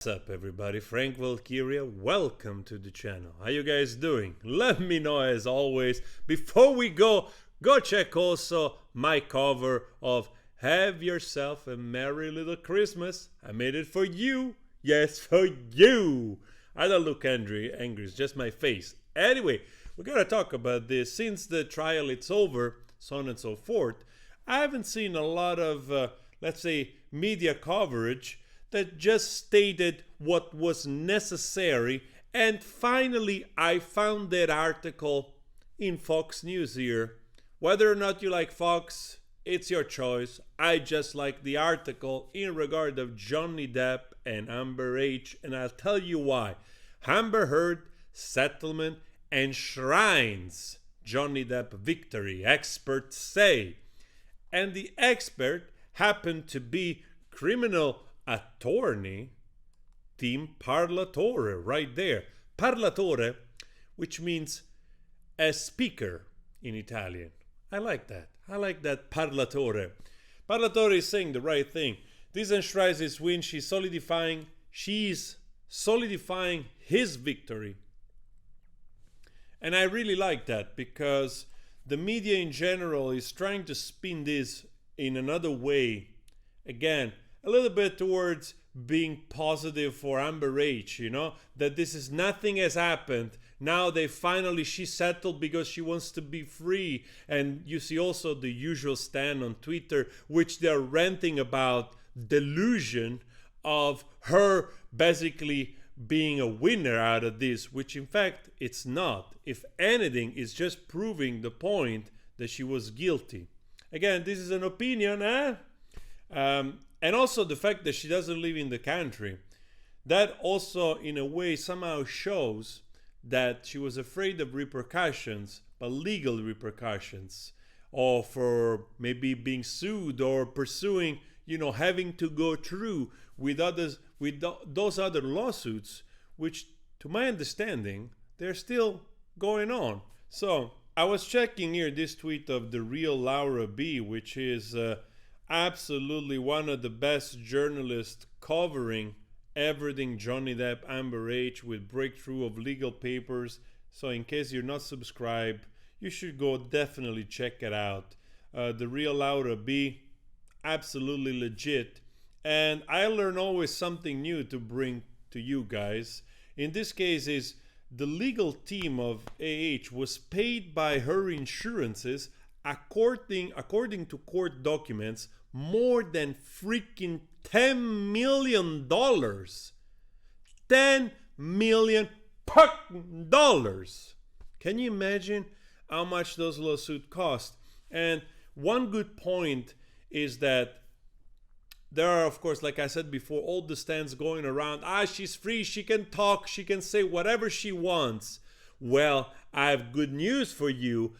What's up everybody, Frank Valkyria, welcome to the channel. How you guys doing? Let me know as always. Before we go check also my cover of Have Yourself a Merry Little Christmas. I made it for you. Yes, for you. I don't look angry, it's just my face. Anyway, we gotta talk about this. Since the trial it's over, so on and so forth, I haven't seen a lot of, let's say, media coverage that just stated what was necessary. And finally, I found that article in Fox News here. Whether or not you like Fox, it's your choice. I just like the article in regard of Johnny Depp and Amber H. And I'll tell you why. Amber Heard settlement enshrines Johnny Depp victory, experts say. And the expert happened to be criminal attorney Tim Parlatore, right there. Parlatore, which means a speaker in Italian. I like that. I like that parlatore. Parlatore is saying the right thing. This enshrines his win. She's solidifying his victory. And I really like that because the media in general is trying to spin this in another way. Again, a little bit towards being positive for Amber H, you know, that this is nothing has happened. Now she settled because she wants to be free. And you see also the usual stand on Twitter, which they're ranting about delusion of her basically being a winner out of this, which in fact it's not. If anything, it's just proving the point that she was guilty. Again, this is an opinion, and also the fact that she doesn't live in the country, that also in a way somehow shows that she was afraid of repercussions, but legal repercussions, or for maybe being sued or pursuing, having to go through with those other lawsuits, which to my understanding, they're still going on. So I was checking here this tweet of the real Laura B, which is absolutely one of the best journalists covering everything Johnny Depp, Amber H, with breakthrough of legal papers. So in case you're not subscribed, you should go definitely check it out. The real Laura B, absolutely legit. And I learn always something new to bring to you guys. In this case is the legal team of AH was paid by her insurances according to court documents more than freaking $10 million. $10 million. Can you imagine how much those lawsuits cost? And one good point is that there are, of course, like I said before, all the stands going around. She's free, she can talk, she can say whatever she wants. Well, I have good news for you.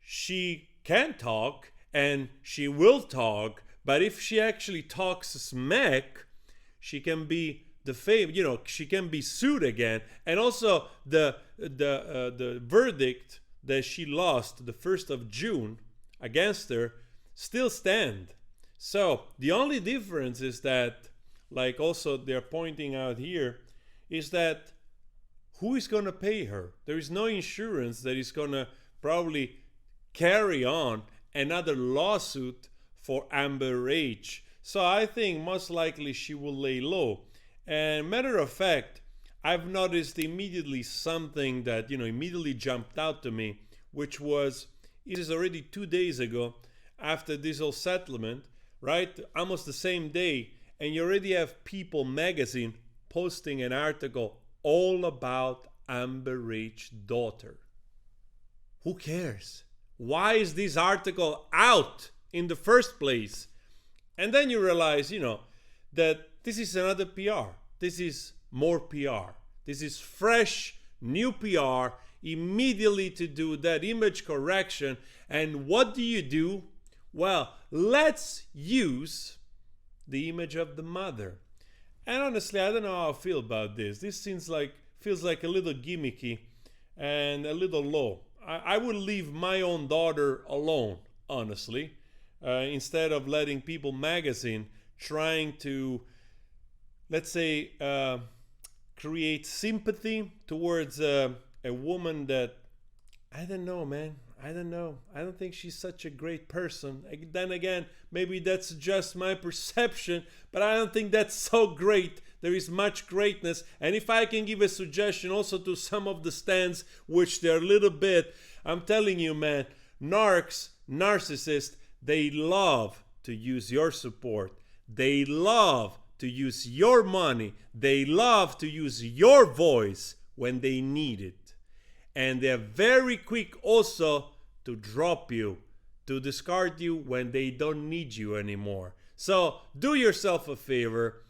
She can talk and she will talk, but if she actually talks smack, she can be she can be sued again. And also the verdict that she lost the 1st of June against her still stand. So the only difference is that, like also they're pointing out here, is that who is going to pay her? There is no insurance that is going to probably carry on another lawsuit for Amber H. So I think most likely she will lay low. And matter of fact, I've noticed immediately something that immediately jumped out to me, which was, it is already 2 days ago after this whole settlement, right? Almost the same day, and you already have People magazine posting an article all about Amber H's daughter. Who cares? Why is this article out in the first place? And then you realize, that this is another PR. This is more PR. This is fresh, new PR, immediately to do that image correction. And what do? Well, let's use the image of the mother. And honestly, I don't know how I feel about this. This feels like a little gimmicky and a little low. I would leave my own daughter alone, honestly, instead of letting People magazine trying to let's say, create sympathy towards a woman that, I don't know, man. I don't know. I don't think she's such a great person. Then again, maybe that's just my perception, but I don't think that's so great. There is much greatness. And if I can give a suggestion also to some of the stands, which they're a little bit, I'm telling you, man, narcissists, they love to use your support. They love to use your money. They love to use your voice when they need it. And they're very quick also to drop you, to discard you when they don't need you anymore. So do yourself a favor.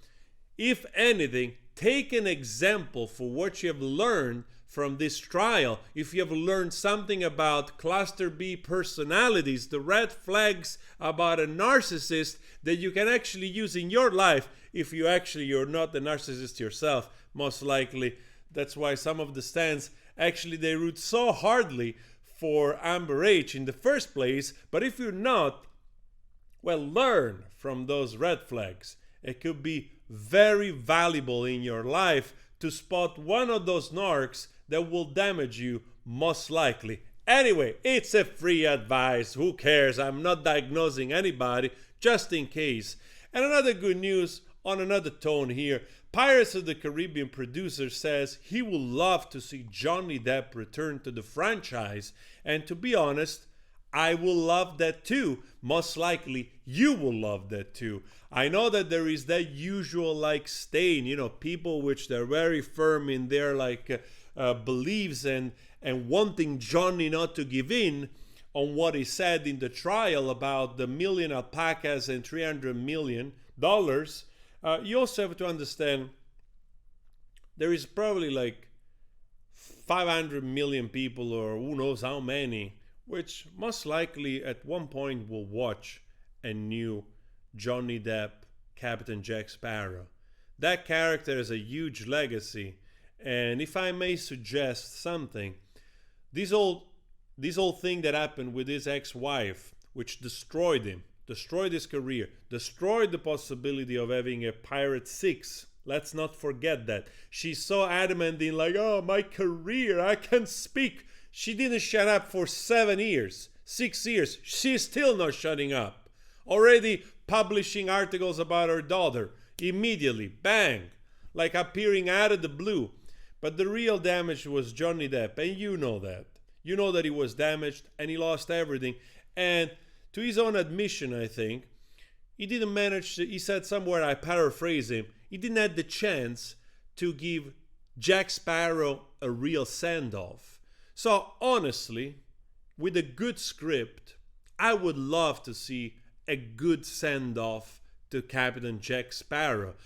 If anything, take an example for what you have learned from this trial. If you have learned something about cluster B personalities, the red flags about a narcissist that you can actually use in your life, if you're not a narcissist yourself, most likely. That's why some of the stands actually they root so hardly for Amber H in the first place. But if you're not, well, learn from those red flags. It could be very valuable in your life to spot one of those narcs that will damage you most likely. Anyway, it's a free advice. Who cares? I'm not diagnosing anybody, just in case. And another good news on another tone here. Pirates of the Caribbean producer says he would love to see Johnny Depp return to the franchise. And to be honest, I will love that too. Most likely, you will love that too. I know that there is that usual like stain, people which they're very firm in their beliefs and wanting Johnny not to give in on what he said in the trial about the million alpacas and $300 million. You also have to understand there is probably like 500 million people, or who knows how many, which most likely at one point will watch a new Johnny Depp Captain Jack Sparrow. That character has a huge legacy, and if I may suggest something, this whole thing that happened with his ex-wife, which destroyed him, destroyed his career, destroyed the possibility of having a Pirate 6. Let's not forget that. She's so adamant in oh, my career, I can speak. She didn't shut up for 7 years, 6 years. She's still not shutting up. Already publishing articles about her daughter. Immediately, bang, like appearing out of the blue. But the real damage was Johnny Depp, and you know that. You know that he was damaged and he lost everything. And to his own admission, I think, he didn't manage to, he said somewhere, I paraphrase him, he didn't have the chance to give Jack Sparrow a real send-off. So honestly, with a good script, I would love to see a good send-off to Captain Jack Sparrow.